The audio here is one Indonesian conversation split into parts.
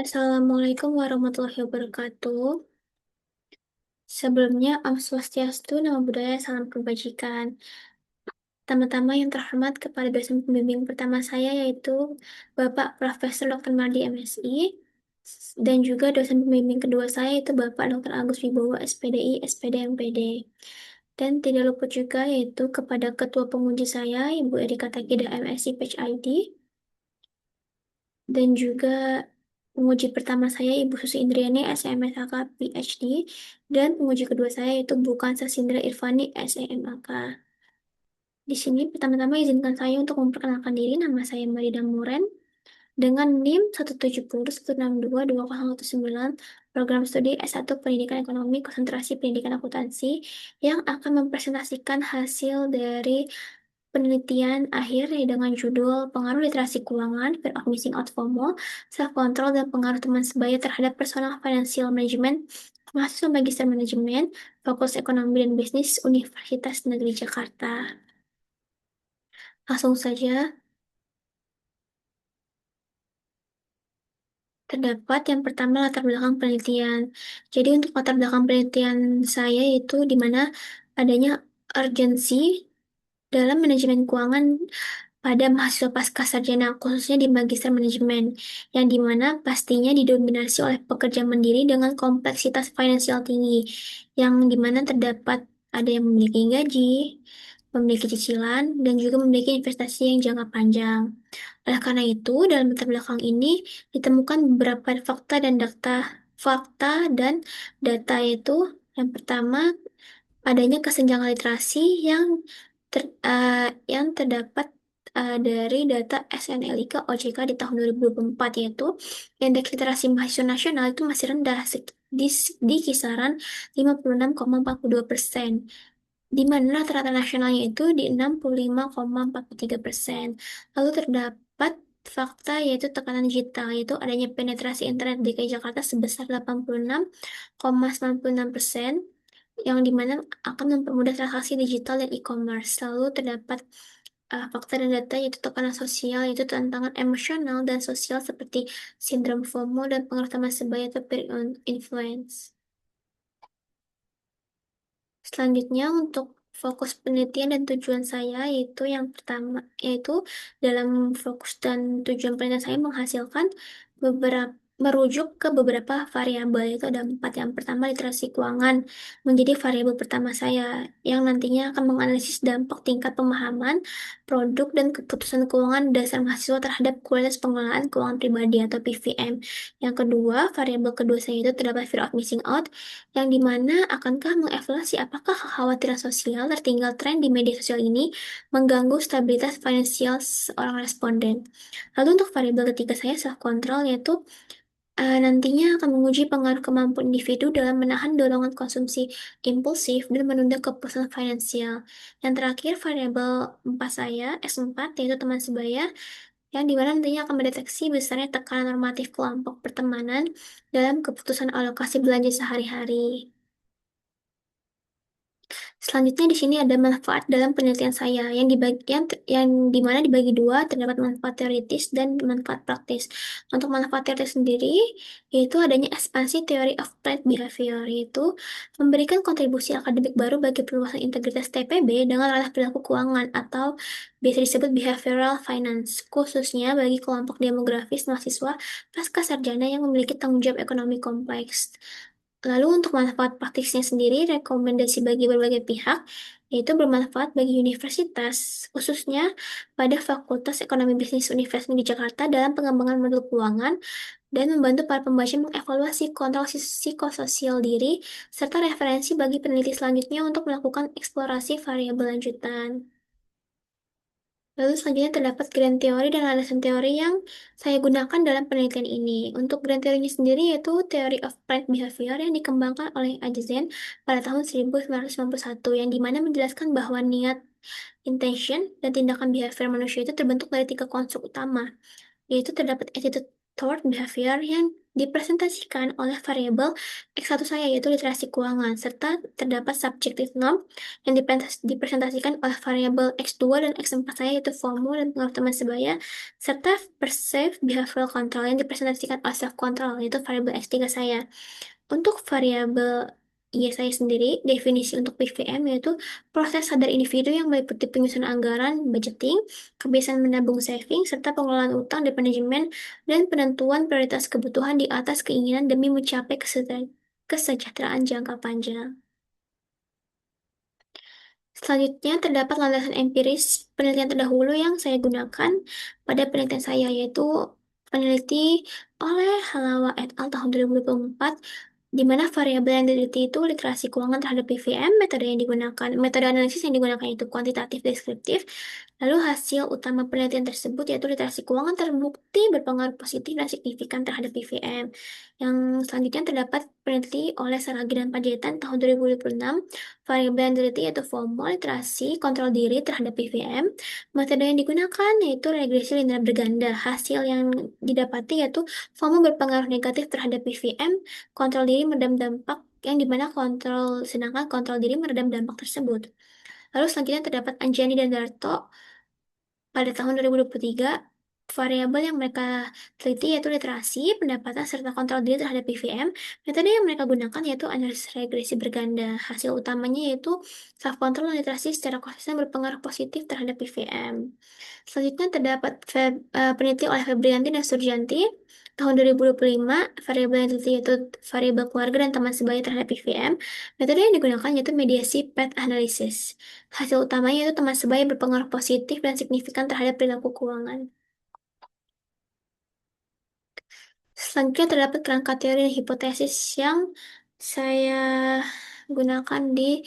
Assalamualaikum warahmatullahi wabarakatuh. Sebelumnya, Om Swastiastu, Namo Buddhaya, Salam Kebajikan. Pertama-tama yang terhormat kepada dosen pembimbing pertama saya yaitu Bapak Profesor Dr. Mardi MSI, dan juga dosen pembimbing kedua saya yaitu Bapak Dr. Agus Wibowo SPDI, SPD, MPD. Dan tidak lupa juga yaitu kepada Ketua Penguji saya, Ibu Erika Takida MSI PhD, dan juga penguji pertama saya Ibu Susi Indriani SMSAK PhD, dan penguji kedua saya yaitu bukan Sasindra Irfani SEMAK. Di sini pertama-tama izinkan saya untuk memperkenalkan diri. Nama saya Marida Muren dengan NIM 17016222019, program studi S1 Pendidikan Ekonomi konsentrasi Pendidikan Akuntansi, yang akan mempresentasikan hasil dari penelitian akhir dengan judul Pengaruh Literasi Keuangan, Fear of Missing Out FOMO, Self Control, dan Pengaruh Teman Sebaya terhadap Personal Financial Management, mahasiswa Magister Manajemen, Fakultas Ekonomi dan Bisnis Universitas Negeri Jakarta. Langsung saja, terdapat yang pertama latar belakang penelitian. Jadi untuk latar belakang penelitian saya itu di mana adanya urgensi dalam manajemen keuangan pada mahasiswa pasca sarjana, khususnya di Magister Manajemen, yang dimana pastinya didominasi oleh pekerja mandiri dengan kompleksitas finansial tinggi, yang dimana terdapat ada yang memiliki gaji, memiliki cicilan, dan juga memiliki investasi yang jangka panjang. Oleh karena itu, dalam latar belakang ini ditemukan beberapa fakta dan data yaitu yang pertama adanya kesenjangan literasi yang terdapat dari data SNLIK OJK di tahun 2024, yaitu indeks literasi mahasiswa nasional itu masih rendah di kisaran 56,42%, di mana rata-rata nasionalnya itu di 65,43%. Lalu terdapat fakta yaitu tekanan digital, yaitu adanya penetrasi internet di DKI Jakarta sebesar 86,96%, yang dimana akan mempermudah transaksi digital dan e-commerce. Lalu terdapat fakta dan data yaitu tekanan sosial, yaitu tantangan emosional dan sosial seperti sindrom FOMO dan pengaruh teman sebaya atau peer influence. Selanjutnya untuk fokus penelitian dan tujuan saya yaitu yang pertama yaitu dalam fokus dan tujuan penelitian saya menghasilkan merujuk ke beberapa variabel, yaitu ada 4. Yang pertama, literasi keuangan menjadi variabel pertama saya yang nantinya akan menganalisis dampak tingkat pemahaman produk dan keputusan keuangan dasar mahasiswa terhadap kualitas pengelolaan keuangan pribadi atau PVM. Yang kedua, variabel kedua saya itu terdapat fear of missing out, yang dimana akankah mengevaluasi apakah kekhawatiran sosial tertinggal tren di media sosial ini mengganggu stabilitas finansial seorang responden. Lalu untuk variabel ketiga saya self control, yaitu nantinya akan menguji pengaruh kemampuan individu dalam menahan dorongan konsumsi impulsif dan menunda kepuasan finansial. Yang terakhir, variabel 4 saya, S4, yaitu teman sebaya, yang dimana nantinya akan mendeteksi besarnya tekanan normatif kelompok pertemanan dalam keputusan alokasi belanja sehari-hari. Selanjutnya di sini ada manfaat dalam penelitian saya yang dimana dibagi dua, terdapat manfaat teoritis dan manfaat praktis. Untuk manfaat teoritis sendiri yaitu adanya ekspansi teori of planned behavior, yaitu memberikan kontribusi akademik baru bagi perluasan integritas TPB dengan ranah perilaku keuangan atau biasa disebut behavioral finance, khususnya bagi kelompok demografis mahasiswa pasca sarjana yang memiliki tanggung jawab ekonomi kompleks. Lalu untuk manfaat praktisnya sendiri, rekomendasi bagi berbagai pihak, yaitu bermanfaat bagi universitas, khususnya pada Fakultas Ekonomi Bisnis Universitas di Jakarta dalam pengembangan modul keuangan, dan membantu para pembaca mengevaluasi kontrol psikososial diri, serta referensi bagi peneliti selanjutnya untuk melakukan eksplorasi variabel lanjutan. Lalu selanjutnya terdapat grand teori dan landasan teori yang saya gunakan dalam penelitian ini. Untuk grand teorinya sendiri yaitu Theory of Planned Behavior yang dikembangkan oleh Ajazen pada tahun 1991, yang dimana menjelaskan bahwa niat, intention, dan tindakan behavior manusia itu terbentuk dari 3 konstruk utama, yaitu terdapat attitude toward behavior yang dipresentasikan oleh variabel X1 saya, yaitu literasi keuangan, serta terdapat subjective norm yang dipresentasikan oleh variabel X2 dan X4 saya, yaitu FOMO dan pengaruh teman sebaya, serta perceived behavioral control yang dipresentasikan oleh self control, yaitu variabel X3 saya. Untuk variabel Y saya sendiri, definisi untuk PVM yaitu proses sadar individu yang meliputi penyusunan anggaran, budgeting, kebiasaan menabung saving, serta pengelolaan utang dan manajemen, dan penentuan prioritas kebutuhan di atas keinginan demi mencapai kesejahteraan jangka panjang. Selanjutnya, terdapat landasan empiris penelitian terdahulu yang saya gunakan pada penelitian saya, yaitu peneliti oleh Halawa et al. Tahun 2024, di mana variabel yang diteliti itu literasi keuangan terhadap PVM, metode analisis yang digunakan itu kuantitatif deskriptif, lalu hasil utama penelitian tersebut yaitu literasi keuangan terbukti berpengaruh positif dan signifikan terhadap PVM. Yang selanjutnya terdapat peneliti oleh Saragi dan Panjaitan tahun 2026, variabel yang diteliti yaitu FOMO, literasi, kontrol diri terhadap PVM. Metode yang digunakan yaitu regresi linear berganda. Hasil yang didapati yaitu FOMO berpengaruh negatif terhadap PVM, kontrol diri meredam dampak yang dimana sedangkan kontrol diri meredam dampak tersebut. Lalu selanjutnya terdapat Anjani dan Darto pada tahun 2023, variabel yang mereka teliti yaitu literasi, pendapatan, serta kontrol diri terhadap PVM. Metode yang mereka gunakan yaitu analisis regresi berganda. Hasil utamanya yaitu self-control dan literasi secara konsisten berpengaruh positif terhadap PVM. Selanjutnya terdapat peneliti oleh Febrianti dan Surjanti tahun 2025, variabel yang diteliti yaitu variabel keluarga dan teman sebaya terhadap PVM. Metode yang digunakan yaitu mediasi path analysis. Hasil utamanya yaitu teman sebaya berpengaruh positif dan signifikan terhadap perilaku keuangan. Selanjutnya terdapat kerangka teori dan hipotesis yang saya gunakan di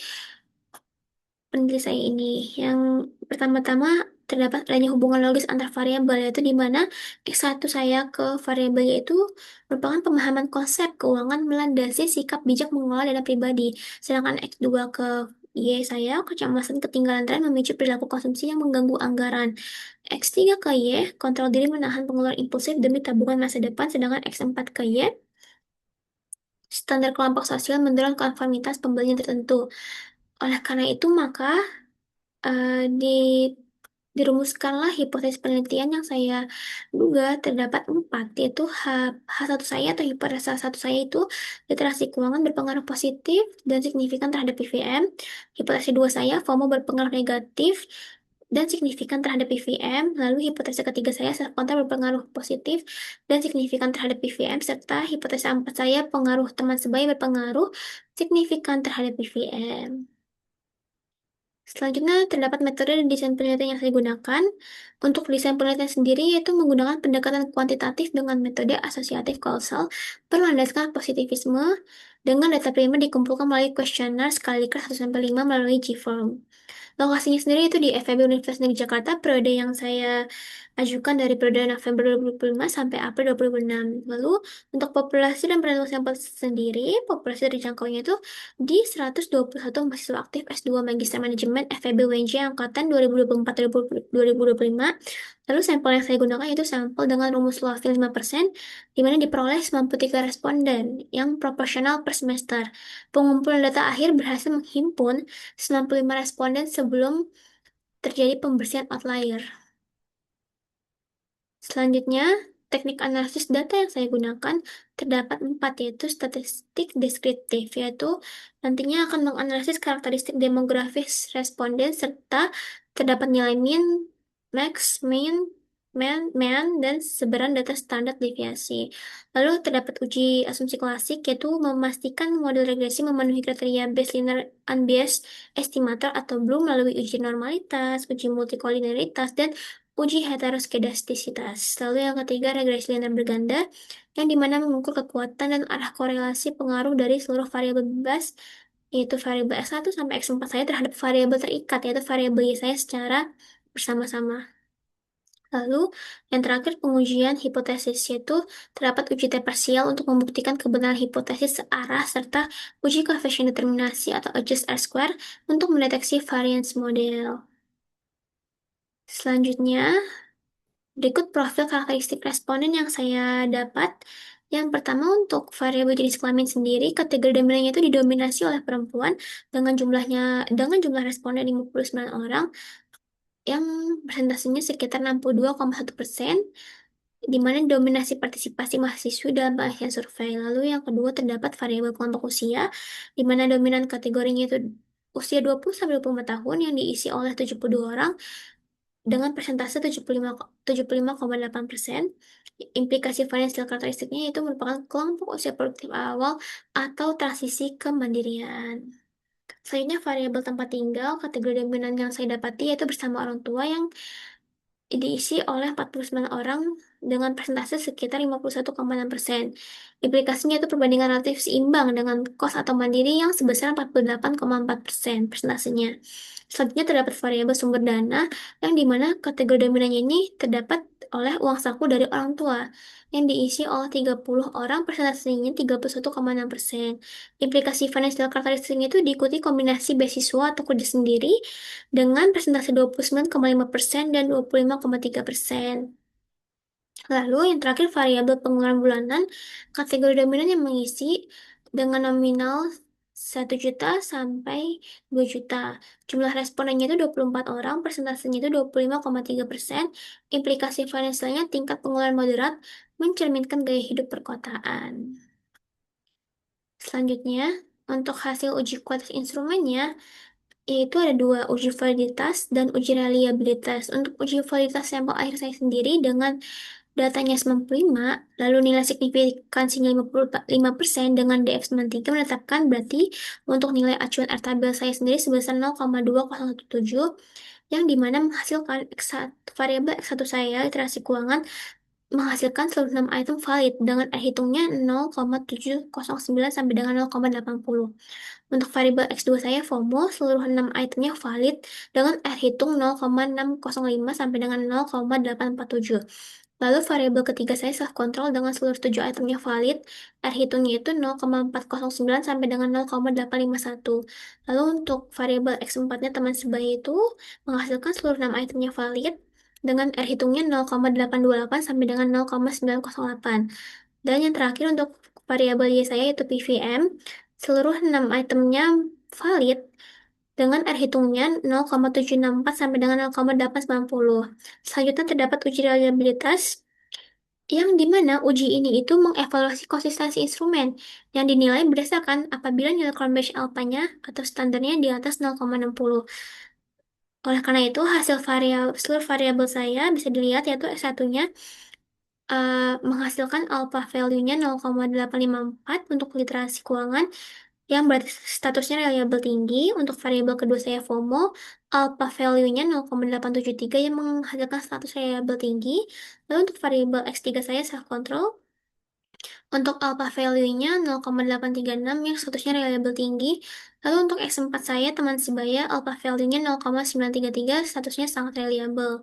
penelitian saya ini. Yang pertama-tama terdapat adanya hubungan logis antar variabel, yaitu di mana X1 saya ke variabel yaitu merupakan pemahaman konsep keuangan melandasi sikap bijak mengelola dana pribadi. Sedangkan X2 ke Y saya kecemasan ketinggalan tren memicu perilaku konsumsi yang mengganggu anggaran. X3 ke Y, kontrol diri menahan pengeluaran impulsif demi tabungan masa depan, sedangkan X4 ke Y, standar kelompok sosial mendorong konformitas pembelian tertentu. Oleh karena itu, maka eh, di dirumuskanlah hipotesis penelitian yang saya duga terdapat empat, yaitu H1 saya atau hipotesa satu saya itu literasi keuangan berpengaruh positif dan signifikan terhadap PVM. Hipotesa dua saya FOMO berpengaruh negatif dan signifikan terhadap PVM. Lalu hipotesa ketiga saya self control berpengaruh positif dan signifikan terhadap PVM, serta hipotesa empat saya pengaruh teman sebaya berpengaruh signifikan terhadap PVM. Selanjutnya, terdapat metode dan desain penelitian yang saya gunakan. Untuk desain penelitian sendiri, yaitu menggunakan pendekatan kuantitatif dengan metode asosiatif kausal berlandaskan positivisme dengan data primer dikumpulkan melalui kuesioner skala Likert 1-5 melalui G-form. Lokasinya sendiri itu di FEB Universitas Negeri Jakarta, periode yang saya ajukan dari periode November 2025 sampai April 2026. Lalu, untuk populasi dan perhitungan sampel sendiri, populasi terjangkaunya itu di 121 mahasiswa aktif S2 Magister Manajemen FEB UNJ Angkatan 2024-2025. Lalu sampel yang saya gunakan yaitu sampel dengan rumus Lawson 5%, di mana diperoleh 93 responden yang proporsional per semester. Pengumpulan data akhir berhasil menghimpun 95 responden sebelum terjadi pembersihan outlier. Selanjutnya, teknik analisis data yang saya gunakan terdapat empat, yaitu statistik deskriptif, yaitu nantinya akan menganalisis karakteristik demografis responden serta terdapat nilai mean, max, mean, dan sebaran data standar deviasi. Lalu terdapat uji asumsi klasik, yaitu memastikan model regresi memenuhi kriteria Bayes linear unbiased estimator atau belum melalui uji normalitas, uji multikoliniaritas, dan uji heteroskedastisitas. Lalu yang ketiga, regresi linear berganda, yang dimana mengukur kekuatan dan arah korelasi pengaruh dari seluruh variabel bebas, yaitu variabel X1 sampai X4 saya terhadap variabel terikat, yaitu variabel Y saya secara bersama-sama. Lalu, yang terakhir pengujian hipotesis, yaitu terdapat uji T parsial untuk membuktikan kebenaran hipotesis searah serta uji koefisien determinasi atau adjust R-square untuk mendeteksi variance model. Selanjutnya, berikut profil karakteristik responden yang saya dapat Yang pertama untuk variabel jenis kelamin sendiri, kategori dominannya itu didominasi oleh perempuan dengan jumlah responden 59 orang yang persentasenya sekitar 62,1%, di mana dominasi partisipasi mahasiswa dalam pengisian survei. Lalu yang kedua terdapat variabel kelompok usia, di mana dominan kategorinya itu usia 20 sampai 25 tahun yang diisi oleh 72 orang dengan persentase 75,8%. Implikasi finansial karakteristiknya itu merupakan kelompok usia produktif awal atau transisi kemandirian. Selanjutnya variabel tempat tinggal, kategori dominan yang saya dapati yaitu bersama orang tua yang diisi oleh 49 orang dengan persentase sekitar 51,6%. Implikasinya itu perbandingan relatif seimbang dengan kos atau mandiri yang sebesar 48,4% persentasenya. Selanjutnya terdapat variabel sumber dana yang dimana kategori dominannya ini terdapat oleh uang saku dari orang tua yang diisi oleh 30 orang persentasenya 31,6%. Implikasi financial karakteristiknya itu diikuti kombinasi beasiswa atau kerja sendiri dengan persentase 29,5% dan 25,3%. Lalu yang terakhir variabel pengeluaran bulanan, kategori dominan yang mengisi dengan nominal 1 juta sampai 2 juta. Jumlah respondennya itu 24 orang, persentasenya itu 25,3%. Implikasi finansialnya tingkat pengeluaran moderat, mencerminkan gaya hidup perkotaan. Selanjutnya, untuk hasil uji kualitas instrumennya, yaitu ada dua, uji validitas dan uji reliabilitas. Untuk uji validitas sampel air saya sendiri dengan datanya 95, lalu nilai signifikansinya 55% dengan DF93 menetapkan berarti untuk nilai acuan air tabel saya sendiri sebesar 0,2017 yang dimana menghasilkan variabel X1 saya, literasi keuangan, menghasilkan seluruh 6 item valid dengan hitungnya 0,709 sampai dengan 0,80. Untuk variabel X2 saya FOMO, seluruh 6 itemnya valid dengan hitung 0,605 sampai dengan 0,847. Lalu variabel ketiga saya self control dengan seluruh 7 itemnya valid, hitungnya itu 0,409 sampai dengan 0,851. Lalu untuk variabel X4-nya teman sebaya itu menghasilkan seluruh 6 itemnya valid dengan hitungnya 0,828 sampai dengan 0,908. Dan yang terakhir untuk variabel Y saya yaitu PVM, seluruh 6 itemnya valid dengan hitungnya 0,764 sampai dengan 0,890. Selanjutnya terdapat uji reliabilitas yang dimana uji ini itu mengevaluasi konsistensi instrumen yang dinilai berdasarkan apabila nilai combination alpha-nya atau standarnya di atas 0,60. Oleh karena itu, hasil seluruh variabel saya bisa dilihat yaitu S1-nya menghasilkan alpha value-nya 0,854 untuk literasi keuangan yang berarti statusnya reliable tinggi. Untuk variabel kedua saya FOMO, alpha value-nya 0,873 yang menghasilkan status reliable tinggi. Lalu untuk variabel X3 saya self control, untuk alpha value-nya 0,836 yang statusnya reliable tinggi. Lalu untuk X4 saya teman sebaya, alpha value-nya 0,933 statusnya sangat reliable.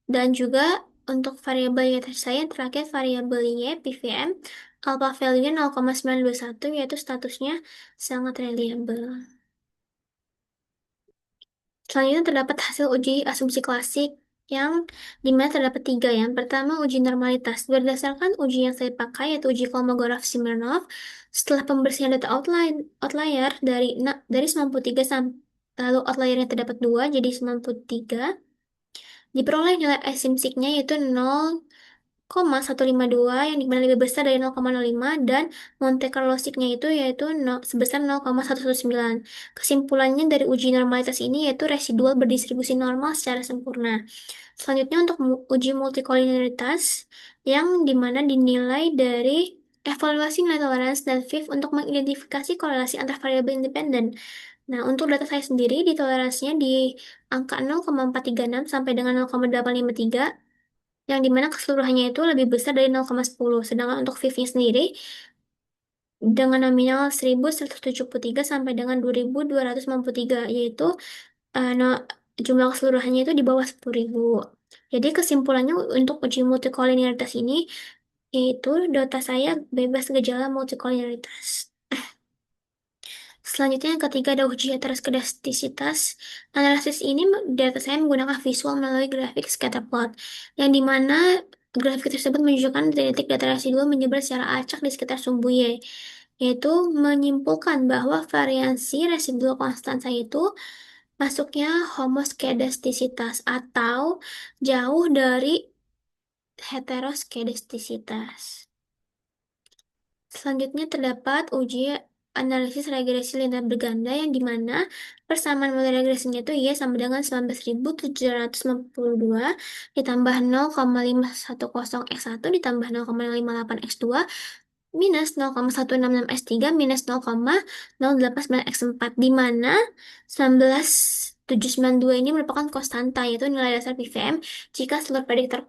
Dan juga untuk variabel Y saya terakhir variabel Y PVM, alpha value-nya 0,921 yaitu statusnya sangat reliable. Selanjutnya terdapat hasil uji asumsi klasik yang dimana terdapat tiga. Yang pertama uji normalitas. Berdasarkan uji yang saya pakai yaitu uji Kolmogorov-Smirnov, setelah pembersihan data outlier dari 93 sampai lalu outliernya terdapat 2 jadi 93, diperoleh nilai asimsiknya yaitu 0,152 yang dimana lebih besar dari 0,05 dan Monte Carlo sigma itu yaitu sebesar 0,119. Kesimpulannya dari uji normalitas ini yaitu residual berdistribusi normal secara sempurna. Selanjutnya untuk uji multikolinialitas yang dimana dinilai dari evaluasi nilai toleransi dan FIF untuk mengidentifikasi korelasi antar variabel independen. Nah, untuk data saya sendiri, di toleransinya di angka 0,436 sampai dengan 0,853, yang dimana keseluruhannya itu lebih besar dari 0,10. Sedangkan untuk FIF-nya sendiri, dengan nominal 1.173 sampai dengan 2.293, yaitu no, jumlah keseluruhannya itu di bawah 10.000. Jadi kesimpulannya untuk uji multikolinialitas ini, yaitu data saya bebas gejala multikolinialitas. Selanjutnya yang ketiga ada uji heteroskedastisitas. Analisis ini data saya menggunakan visual melalui grafik scatter plot, yang dimana Grafik tersebut menunjukkan titik data residual menyebar secara acak di sekitar sumbu Y, yaitu menyimpulkan bahwa variasi residual konstanta itu masuknya homoskedastisitas atau jauh dari heteroskedastisitas. Selanjutnya terdapat uji analisis regresi linear berganda yang dimana persamaan model regresinya itu Y sama dengan 19.752 ditambah 0,510 X1 ditambah 0,58 X2 minus 0,166 X3 minus 0,089 X4, di mana 19.792 ini merupakan konstanta, yaitu nilai dasar PVM jika seluruh prediktor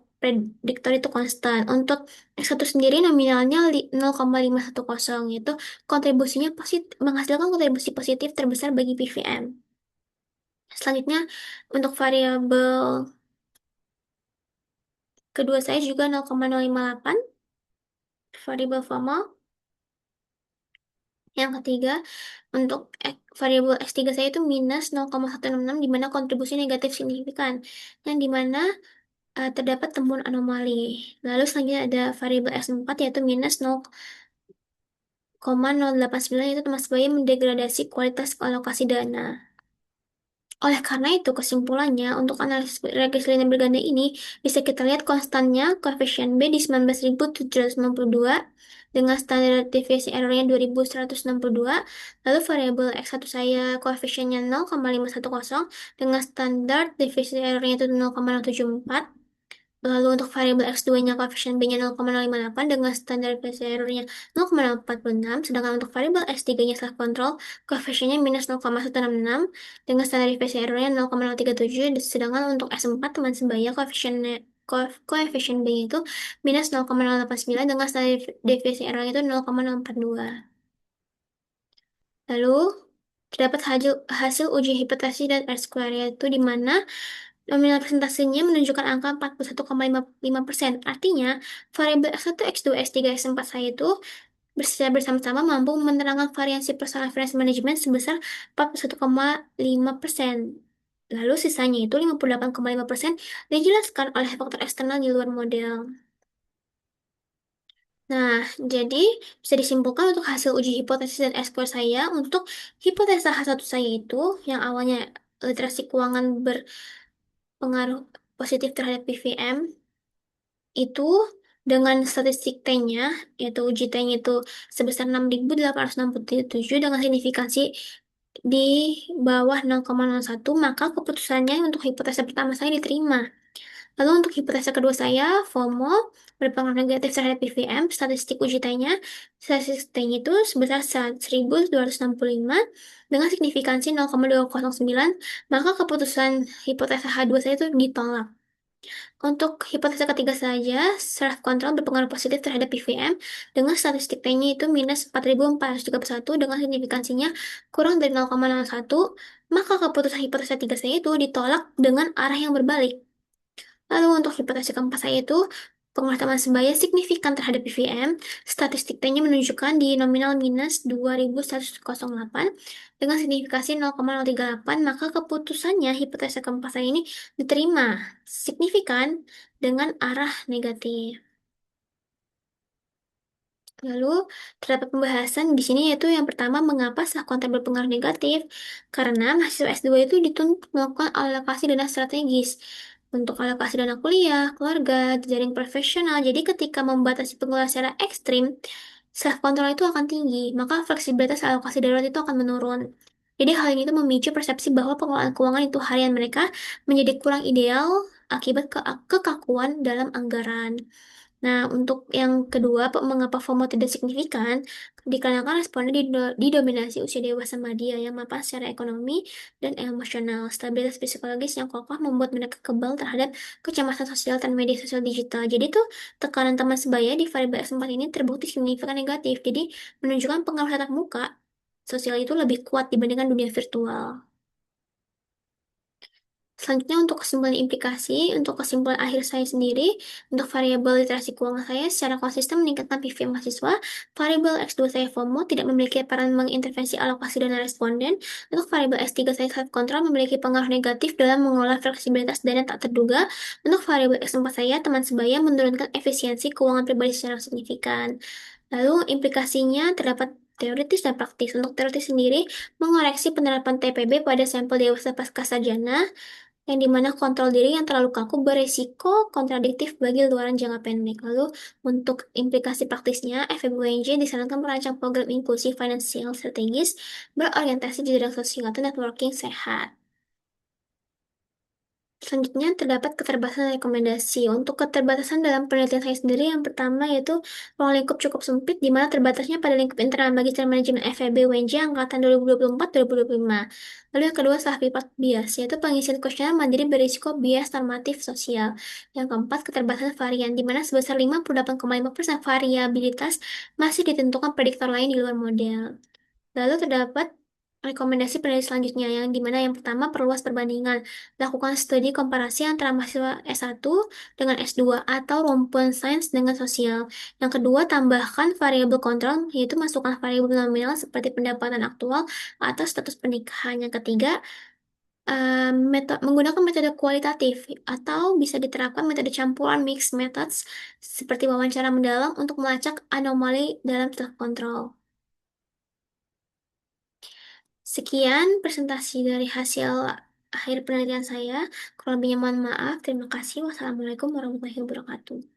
itu konstan. Untuk X1 sendiri nominalnya 0,510, yaitu kontribusinya positif, menghasilkan kontribusi positif terbesar bagi PVM. Selanjutnya, untuk variabel kedua saya juga 0,058, variabel formal. Yang ketiga, untuk variabel X3 saya itu minus 0,166, di mana kontribusi negatif signifikan, yang dimana terdapat temuan anomali. Lalu selanjutnya ada variabel X4 yaitu minus 0,089, yaitu termasuk sebagai mendegradasi kualitas alokasi dana. Oleh karena itu, kesimpulannya, untuk analisis regresi linear berganda ini, bisa kita lihat konstannya koefisien B di 19.792 dengan standar deviasi errornya 2.162, lalu variabel X1 saya koefisiennya 0,510 dengan standar deviasi errornya itu 0,074. Lalu untuk variabel X2-nya koefisien B-nya 0,058 dengan standar deviasi errornya 0,046, sedangkan untuk variabel X3-nya self control koefisiennya minus 0,166 dengan standar deviasi errornya 0,037, sedangkan untuk S4 teman sebaya koefisien B itu minus 0,089 dengan standar deviasi errornya itu 0,042. Lalu terdapat hasil uji hipotesis dan R-square, yaitu di mana nominal presentasinya menunjukkan angka 41,55%. Artinya, variabel X1, X2, X3, X4 saya itu secara bersama-sama mampu menerangkan variasi persoalan finance management sebesar 41,5%. Lalu sisanya itu 58,5% dijelaskan oleh faktor eksternal di luar model. Nah, jadi bisa disimpulkan untuk hasil uji hipotesis dan ekspor saya untuk hipotesa H1 saya itu yang awalnya literasi keuangan berpengaruh positif terhadap PVM itu dengan statistik T-nya, yaitu uji T-nya itu sebesar 6.867 dengan signifikansi di bawah 0,01, maka keputusannya untuk hipotesa pertama saya diterima. Lalu untuk hipotesa kedua saya, FOMO berpengaruh negatif terhadap PVM, statistik T-nya itu sebesar 1.265 dengan signifikansi 0,209, maka keputusan hipotesa H2 saya itu ditolak. Untuk hipotesa ketiga saja, self control berpengaruh positif terhadap PVM dengan statistik T-nya itu minus 4.431 dengan signifikansinya kurang dari 0,01, maka keputusan hipotesa tiga saya itu ditolak dengan arah yang berbalik. Lalu untuk hipotesa keempat saya itu pengaruh teman sebaya signifikan terhadap PVM, statistik T-nya menunjukkan di nominal minus 2.108 dengan signifikasi 0,038, maka keputusannya hipotesa keempat saya ini diterima signifikan dengan arah negatif. Lalu terdapat pembahasan di sini yaitu yang pertama, mengapa sah kontrak berpengaruh negatif? Karena mahasiswa S2 itu dituntut melakukan alokasi dana strategis untuk alokasi dana kuliah, keluarga, jaring profesional. Jadi ketika membatasi pengeluaran secara ekstrim, self control itu akan tinggi, maka fleksibilitas alokasi darurat itu akan menurun. Jadi hal ini itu memicu persepsi bahwa pengelolaan keuangan itu harian mereka menjadi kurang ideal akibat kekakuan dalam anggaran. Nah, untuk yang kedua, mengapa FOMO tidak signifikan? Dikarenakan responnya didominasi usia dewasa media yang mapan secara ekonomi dan emosional. Stabilitas psikologis yang kokoh membuat mereka kebal terhadap kecemasan sosial dan media sosial digital. Jadi tuh tekanan teman sebaya di variabel S4 ini terbukti signifikan negatif. Jadi menunjukkan pengaruh tatap muka sosial itu lebih kuat dibandingkan dunia virtual. Selanjutnya untuk kesimpulan implikasi, untuk kesimpulan akhir saya sendiri, untuk variabel literasi keuangan saya secara konsisten meningkatkan PV mahasiswa, variabel X2 saya FOMO tidak memiliki peran mengintervensi alokasi dana responden, untuk variabel X3 saya self control memiliki pengaruh negatif dalam mengelola fleksibilitas dana tak terduga, untuk variabel X4 saya teman sebaya menurunkan efisiensi keuangan pribadi secara signifikan. Lalu implikasinya terdapat teoritis dan praktis. Untuk teoritis sendiri, mengoreksi penerapan TPB pada sampel dewasa pasca sarjana, yang dimana kontrol diri yang terlalu kaku beresiko kontradiktif bagi luaran jangka pendek. Lalu, untuk implikasi praktisnya, FEB-UNJ disarankan merancang program inklusi finansial strategis berorientasi di bidang sosial atau networking sehat. Selanjutnya, terdapat keterbatasan rekomendasi. Untuk keterbatasan dalam penelitian saya sendiri, yang pertama yaitu ruang lingkup cukup sempit, di mana terbatasnya pada lingkup internal Magister Manajemen FEB UNJ angkatan 2024-2025. Lalu yang kedua, salah pilot bias, yaitu pengisian kuesioner mandiri berisiko bias normatif sosial. Yang keempat, keterbatasan varian, di mana sebesar 58,5% variabilitas masih ditentukan prediktor lain di luar model. Lalu terdapat rekomendasi penelitian selanjutnya, yang dimana yang pertama perluas perbandingan. Lakukan studi komparasi antara mahasiswa S1 dengan S2 atau rumpun sains dengan sosial. Yang kedua, tambahkan variabel kontrol, yaitu masukkan variabel nominal seperti pendapatan aktual atau status pernikahan. Yang ketiga, menggunakan metode kualitatif atau bisa diterapkan metode campuran mixed methods seperti wawancara mendalam untuk melacak anomali dalam self control. Sekian presentasi dari hasil akhir penelitian saya. Kurang lebihnya mohon maaf. Terima kasih. Wassalamualaikum warahmatullahi wabarakatuh.